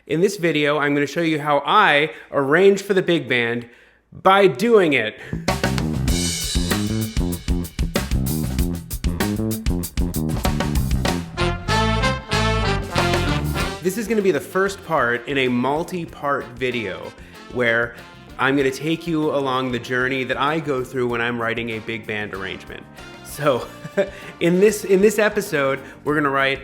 In this video, I'm going to show you how I arrange for the big band by doing it. This is going to be the first part in a multi-part video where I'm going to take you along the journey that I go through when I'm writing a big band arrangement. So in this episode, we're going to write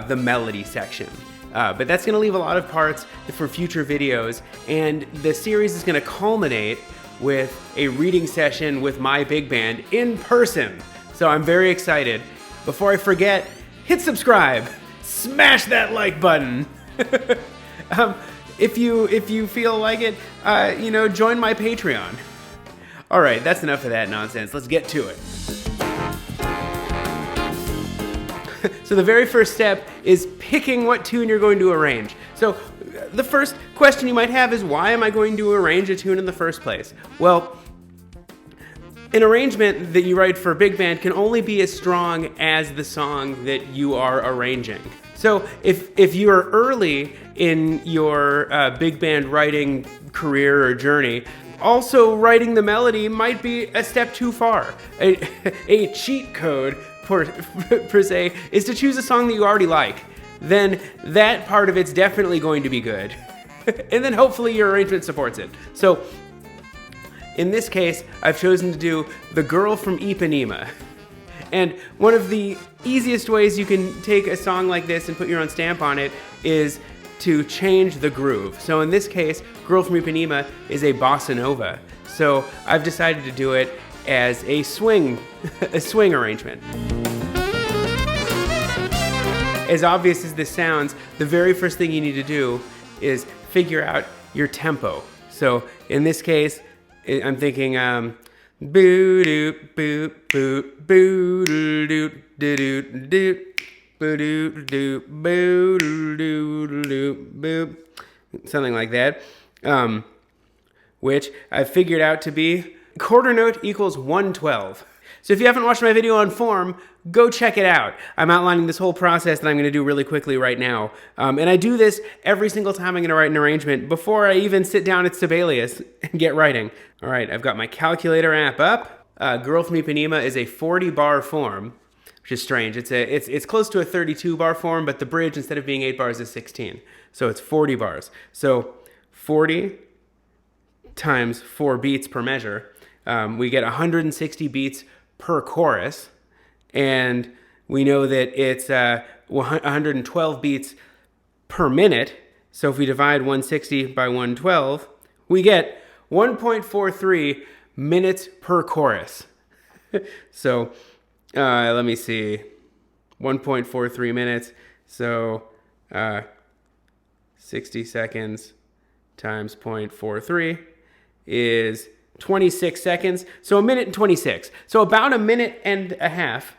the melody section. But that's going to leave a lot of parts for future videos, and the series is going to culminate with a reading session with my big band in person. So I'm very excited. Before I forget, hit subscribe, smash that like button. If you feel like it, join my Patreon. All right, that's enough of that nonsense. Let's get to it. So the very first step is picking what tune you're going to arrange. So the first question you might have is, why am I going to arrange a tune in the first place? Well, an arrangement that you write for a big band can only be as strong as the song that you are arranging. So if you are early in your big band writing career or journey, also writing the melody might be a step too far. A cheat code per se is to choose a song that you already like. Then that part of it's definitely going to be good. And then hopefully your arrangement supports it. So in this case, I've chosen to do The Girl from Ipanema. And one of the easiest ways you can take a song like this and put your own stamp on it is to change the groove. So in this case, Girl from Ipanema is a Bossa Nova. So I've decided to do it as a swing arrangement. As obvious as this sounds, the very first thing you need to do is figure out your tempo. So in this case, I'm thinking boo doo boo boo boo doo doo doo doo boo doo doo boo doo doo boo, something like that, which I've figured out to be quarter note equals 112. So if you haven't watched my video on form, go check it out. I'm outlining this whole process that I'm going to do really quickly right now. And I do this every single time I'm going to write an arrangement before I even sit down at Sibelius and get writing. All right, I've got my calculator app up. Girl from Ipanema is a 40-bar form, which is strange. It's close to a 32-bar form, but the bridge, instead of being 8 bars, is 16. So it's 40 bars. So 40 times 4 beats per measure. We get 160 beats per chorus, and we know that it's 112 beats per minute. So if we divide 160 by 112, we get 1.43 minutes per chorus. So let me see, 1.43 minutes, so 60 seconds times 0.43 is 26 seconds, so a minute and 26. So about a minute and a half,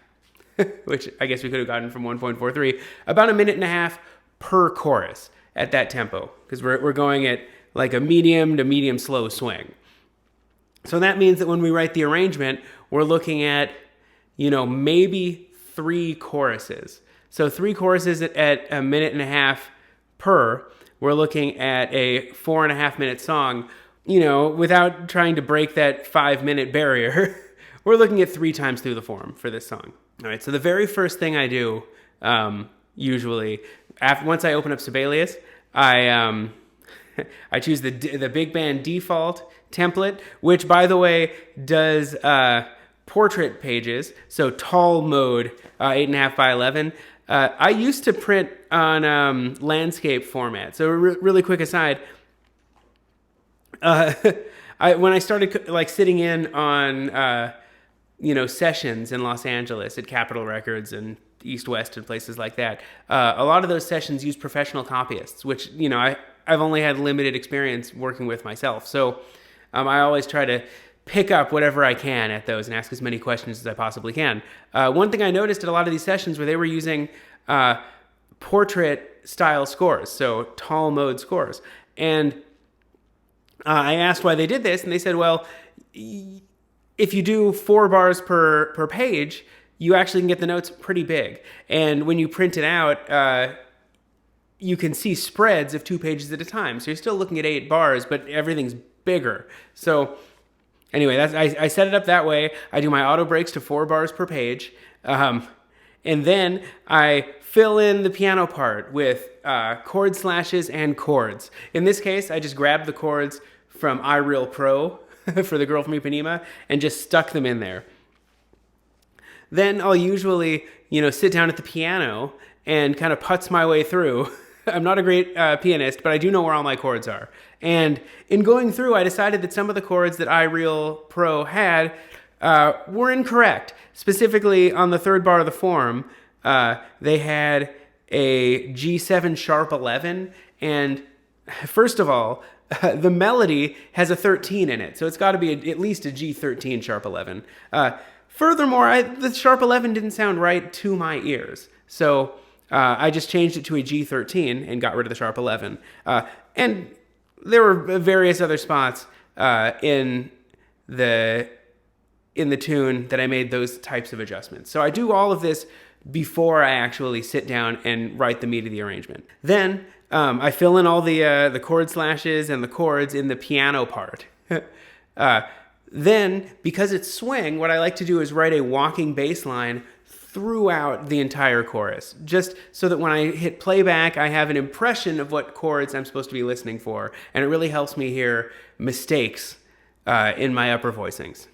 which I guess we could have gotten from 1.43, about a minute and a half per chorus at that tempo, because we're going at like a medium to medium slow swing. So that means that when we write the arrangement, we're looking at, maybe 3 choruses. So 3 choruses at a minute and a half per, we're looking at a 4.5 minute song. Without trying to break that 5-minute barrier, we're looking at 3 times through the form for this song. All right, so the very first thing I do, usually, once I open up Sibelius, I choose the big band default template, which, by the way, does portrait pages, so tall mode, 8.5 by 11. I used to print on landscape format. So really quick aside, when I started sitting in on sessions in Los Angeles at Capitol Records and East West and places like that, a lot of those sessions use professional copyists, which I've only had limited experience working with myself. So I always try to pick up whatever I can at those and ask as many questions as I possibly can. One thing I noticed at a lot of these sessions where they were using portrait style scores, so tall mode scores, and I asked why they did this, and they said, well, if you do 4 bars per page, you actually can get the notes pretty big. And when you print it out, you can see spreads of 2 pages at a time. So you're still looking at 8 bars, but everything's bigger. So anyway, I set it up that way. I do my auto breaks to 4 bars per page. And then I fill in the piano part with chord slashes and chords. In this case, I just grabbed the chords from iReal Pro for the girl from Ipanema and just stuck them in there. Then I'll usually, sit down at the piano and kind of putz my way through. I'm not a great pianist, but I do know where all my chords are. And in going through, I decided that some of the chords that iReal Pro had were incorrect. Specifically, on the 3rd bar of the form, they had a G7 sharp 11, and first of all, the melody has a 13 in it, so it's got to be at least a G13 sharp 11. Furthermore, the sharp 11 didn't sound right to my ears, so I just changed it to a G13 and got rid of the sharp 11. And there were various other spots in the tune that I made those types of adjustments. So I do all of this before I actually sit down and write the meat of the arrangement. Then I fill in all the chord slashes and the chords in the piano part. Then, because it's swing, what I like to do is write a walking bass line throughout the entire chorus, just so that when I hit playback, I have an impression of what chords I'm supposed to be listening for, and it really helps me hear mistakes in my upper voicings.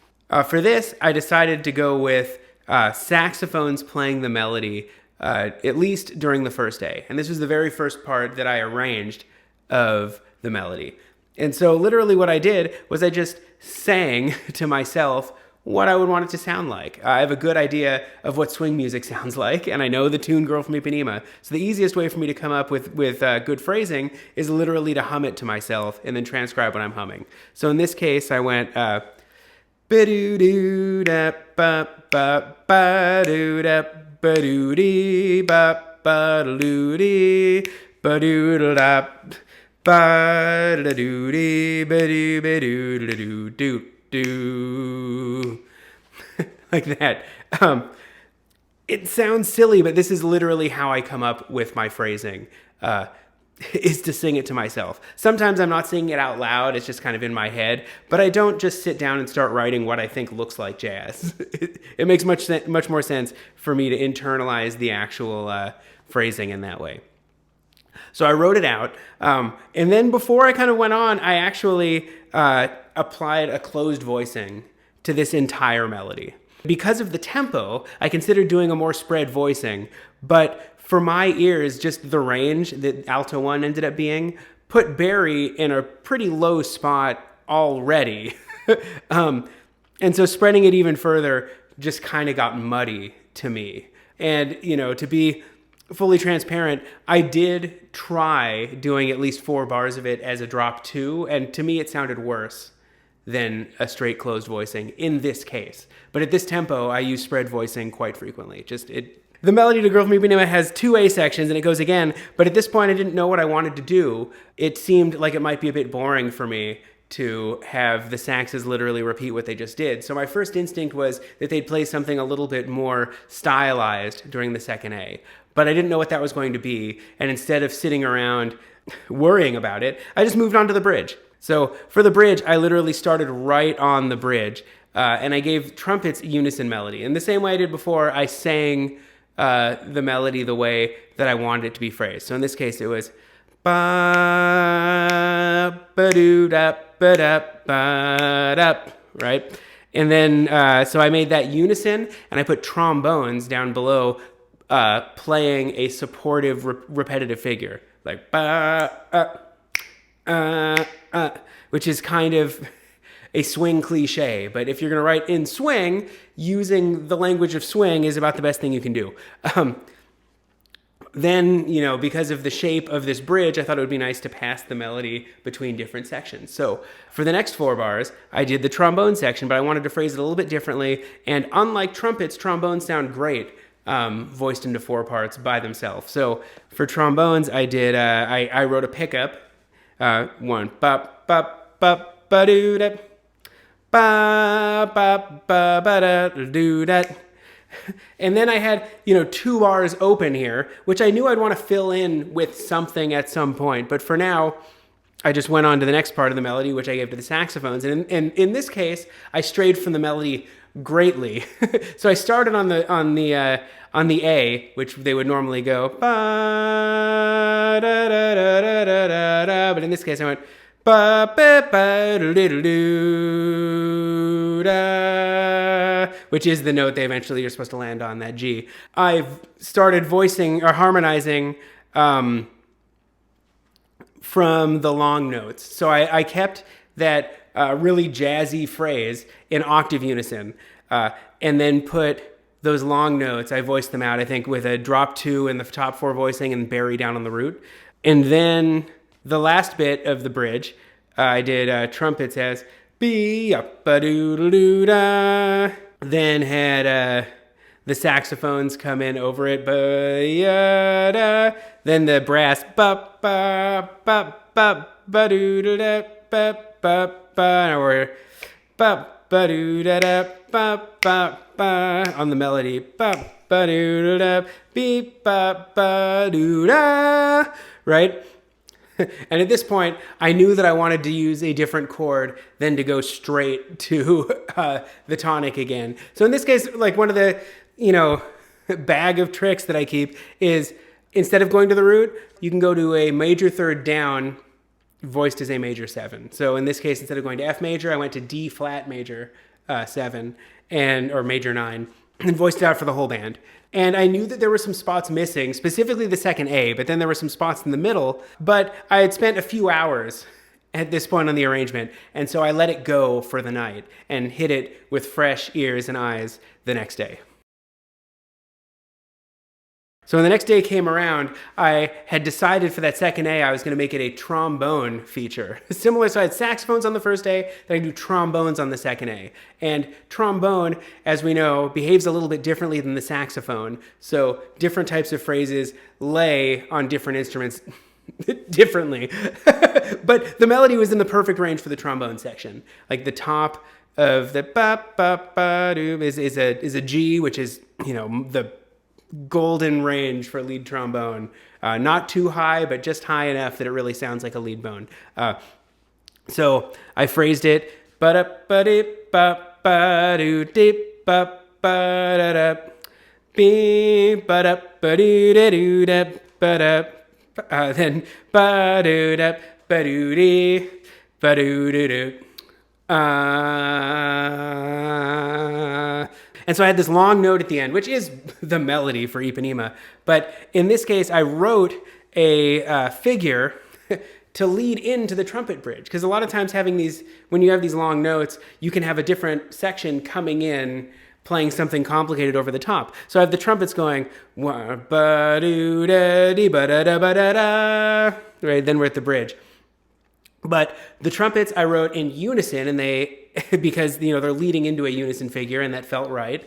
For this, I decided to go with saxophones playing the melody, at least during the first day. And this was the very first part that I arranged of the melody. And so literally what I did was I just sang to myself what I would want it to sound like. I have a good idea of what swing music sounds like, and I know the tune Girl from Ipanema. So the easiest way for me to come up with good phrasing is literally to hum it to myself and then transcribe what I'm humming. So in this case, I went... ba-doo-doo da ba ba ba-doo da ba-doo-dee ba ba-doo-dee ba-doo da ba-da-doo-dee ba-doo-ba-doo-da-doo-doo-doo. Like that. It sounds silly, but this is literally how I come up with my phrasing. Is to sing it to myself. Sometimes I'm not singing it out loud, it's just kind of in my head, but I don't just sit down and start writing what I think looks like jazz. It makes much more sense for me to internalize the actual phrasing in that way. So I wrote it out, and then before I kind of went on, I actually applied a closed voicing to this entire melody. Because of the tempo, I considered doing a more spread voicing, but for my ears, just the range that alto 1 ended up being put Barry in a pretty low spot already. And so spreading it even further just kind of got muddy to me. And, to be fully transparent, I did try doing at least 4 bars of it as a drop 2, and to me it sounded worse than a straight closed voicing in this case. But at this tempo, I use spread voicing quite frequently. The melody to Girl from Ipanema has 2 A sections, and it goes again, but at this point I didn't know what I wanted to do. It seemed like it might be a bit boring for me to have the saxes literally repeat what they just did. So my first instinct was that they'd play something a little bit more stylized during the second A. But I didn't know what that was going to be, and instead of sitting around worrying about it, I just moved on to the bridge. So for the bridge, I literally started right on the bridge, and I gave trumpets unison melody. In the same way I did before, I sang the melody the way that I wanted it to be phrased. So in this case, it was ba ba doo da ba da ba da, right? And then so I made that unison, and I put trombones down below, playing a supportive repetitive figure, like ba which is kind of a swing cliche, but if you're going to write in swing, using the language of swing is about the best thing you can do. Then, because of the shape of this bridge, I thought it would be nice to pass the melody between different sections. So for the next 4 bars, I did the trombone section, but I wanted to phrase it a little bit differently. And unlike trumpets, trombones sound great voiced into 4 parts by themselves. So for trombones, I did, I wrote a pickup, 1, bop, bop, bop, ba-doo-da, ba ba ba ba da do that, And then I had, 2 bars open here, which I knew I'd want to fill in with something at some point. But for now, I just went on to the next part of the melody, which I gave to the saxophones. And in this case, I strayed from the melody greatly. So I started on the A, which they would normally go ba da da da da da da da, but in this case I went ba ba ba da da, which is the note they eventually are supposed to land on, that G. I've started voicing or harmonizing from the long notes. So I kept that really jazzy phrase in octave unison, and then put those long notes, I voiced them out, I think, with a drop 2 in the top 4 voicing and bari down on the root. And then the last bit of the bridge, I did trumpets as be-up-a-doo-doo-da. Then had the saxophones come in over it, ba-ya-da. Then the brass, ba-ba-ba-ba-ba-doo-da-da-ba-ba-ba, or ba-ba-doo-da-da-ba-ba-ba on the melody, ba-ba-doo-da-da, beep-ba-ba-doo-da, right? And at this point, I knew that I wanted to use a different chord than to go straight to the tonic again. So in this case, like one of the, bag of tricks that I keep is instead of going to the root, you can go to a major third down voiced as a major 7. So in this case, instead of going to F major, I went to D flat major 7 or major 9 and voiced it out for the whole band. And I knew that there were some spots missing, specifically the second A, but then there were some spots in the middle. But I had spent a few hours at this point on the arrangement, and so I let it go for the night and hit it with fresh ears and eyes the next day. So when the next day came around, I had decided for that second A, I was going to make it a trombone feature. Similar, so I had saxophones on the first A, then I do trombones on the second A. And trombone, as we know, behaves a little bit differently than the saxophone. So different types of phrases lay on different instruments differently. But the melody was in the perfect range for the trombone section. Like the top of the ba-ba-ba-doo is a G, which is, the golden range for lead trombone. Not too high, but just high enough that it really sounds like a lead bone. So I phrased it, ba-da-ba-dee-ba-ba-doo-dee-ba-ba-da-da, bee-ba-da-ba-doo-da-doo-da-ba-da, then ba-doo-da-ba-doo-dee, ba-doo-doo-doo. And so I had this long note at the end, which is the melody for Ipanema. But in this case, I wrote a figure to lead into the trumpet bridge. Because a lot of times when you have these long notes, you can have a different section coming in, playing something complicated over the top. So I have the trumpets going, ba-doo-da-dee-ba-da-da-ba-da-da, right? Then we're at the bridge. But the trumpets I wrote in unison, and because they're leading into a unison figure, and that felt right.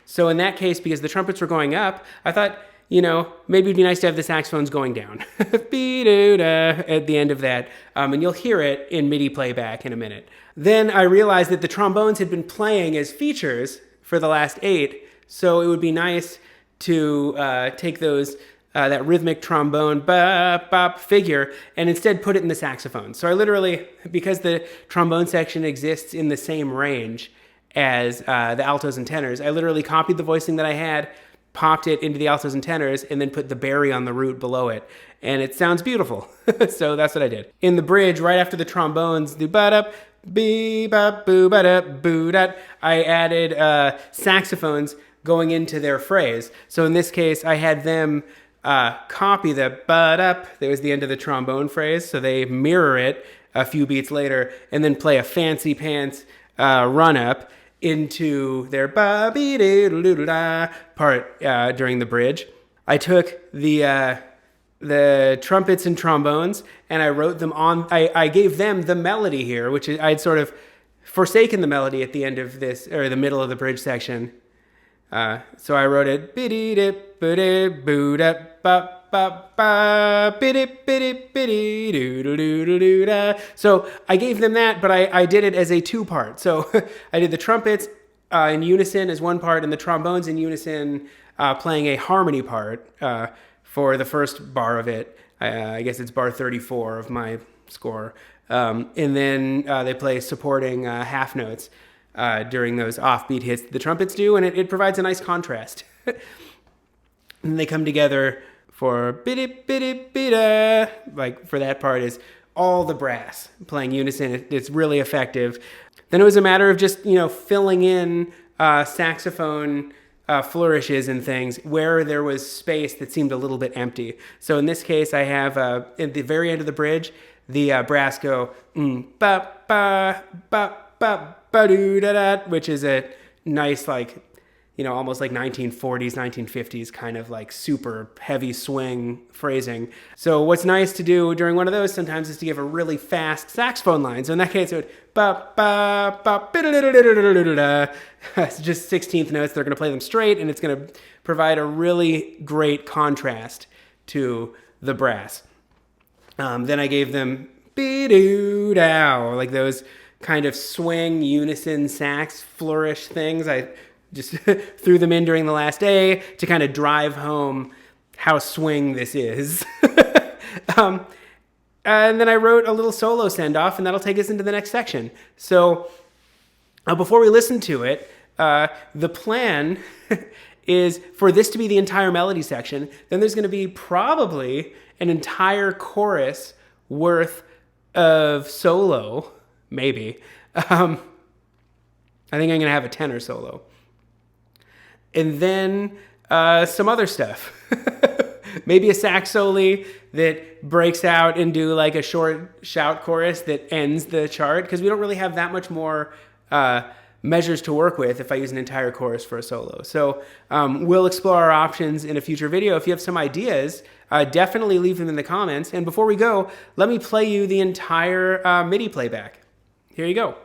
So in that case, because the trumpets were going up, I thought, maybe it'd be nice to have the saxophones going down at the end of that, and you'll hear it in MIDI playback in a minute. Then I realized that the trombones had been playing as features for the last 8, so it would be nice to take those. That rhythmic trombone bop figure, and instead put it in the saxophone. So I literally, because the trombone section exists in the same range as the altos and tenors, I literally copied the voicing that I had, popped it into the altos and tenors, and then put the bari on the root below it. And it sounds beautiful. So that's what I did. In the bridge, right after the trombones, do ba-da, bee-ba-boo-ba-da, boo-da, I added saxophones going into their phrase. So in this case, I had them copy the ba-dup, that was the end of the trombone phrase, so they mirror it a few beats later, and then play a fancy pants run-up into their ba-be-doo-doo-doo-da part during the bridge. I took the trumpets and trombones, and I wrote them on, I gave them the melody here, which I'd sort of forsaken the melody at the end of this, or the middle of the bridge section. So I wrote it, so I gave them that, but I did it as a 2-part. So I did the trumpets in unison as one part, and the trombones in unison playing a harmony part for the first bar of it. I guess it's bar 34 of my score. And then they play supporting half notes during those offbeat hits the trumpets do, and it provides a nice contrast. And they come together for biddy biddy bida, like for that part is all the brass playing unison. It's really effective. Then it was a matter of just, filling in saxophone flourishes and things where there was space that seemed a little bit empty. So in this case, I have at the very end of the bridge, the brass go ba ba ba ba ba doo da da, which is a nice almost like 1940s, 1950s kind of like super heavy swing phrasing. So what's nice to do during one of those sometimes is to give a really fast saxophone line. So in that case, it would ba ba ba ba da da da da da da. It's just 16th notes. They're going to play them straight, and it's going to provide a really great contrast to the brass. Then I gave them be-doo dow, like those kind of swing unison sax flourish things. I just threw them in during the last A to kind of drive home how swing this is. And then I wrote a little solo send-off, and that'll take us into the next section. So before we listen to it, the plan is for this to be the entire melody section. Then there's going to be probably an entire chorus worth of solo, maybe. I think I'm going to have a tenor solo. And then some other stuff. Maybe a sax solo that breaks out into like a short shout chorus that ends the chart, because we don't really have that much more measures to work with if I use an entire chorus for a solo. So we'll explore our options in a future video. If you have some ideas, definitely leave them in the comments. And before we go, let me play you the entire MIDI playback. Here you go.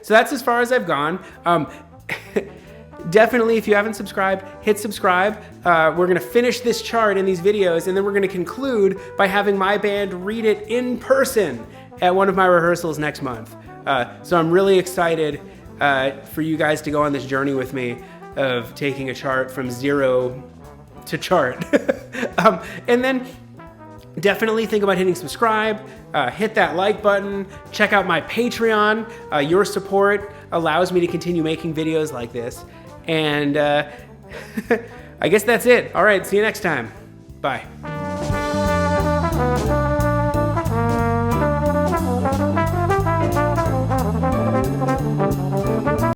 So that's as far as I've gone. Definitely, if you haven't subscribed, hit subscribe. We're going to finish this chart in these videos, and then we're going to conclude by having my band read it in person at one of my rehearsals next month. So I'm really excited for you guys to go on this journey with me of taking a chart from zero to chart. And then definitely think about hitting subscribe, hit that like button, check out my Patreon. Your support allows me to continue making videos like this. And I guess that's it. All right, see you next time. Bye.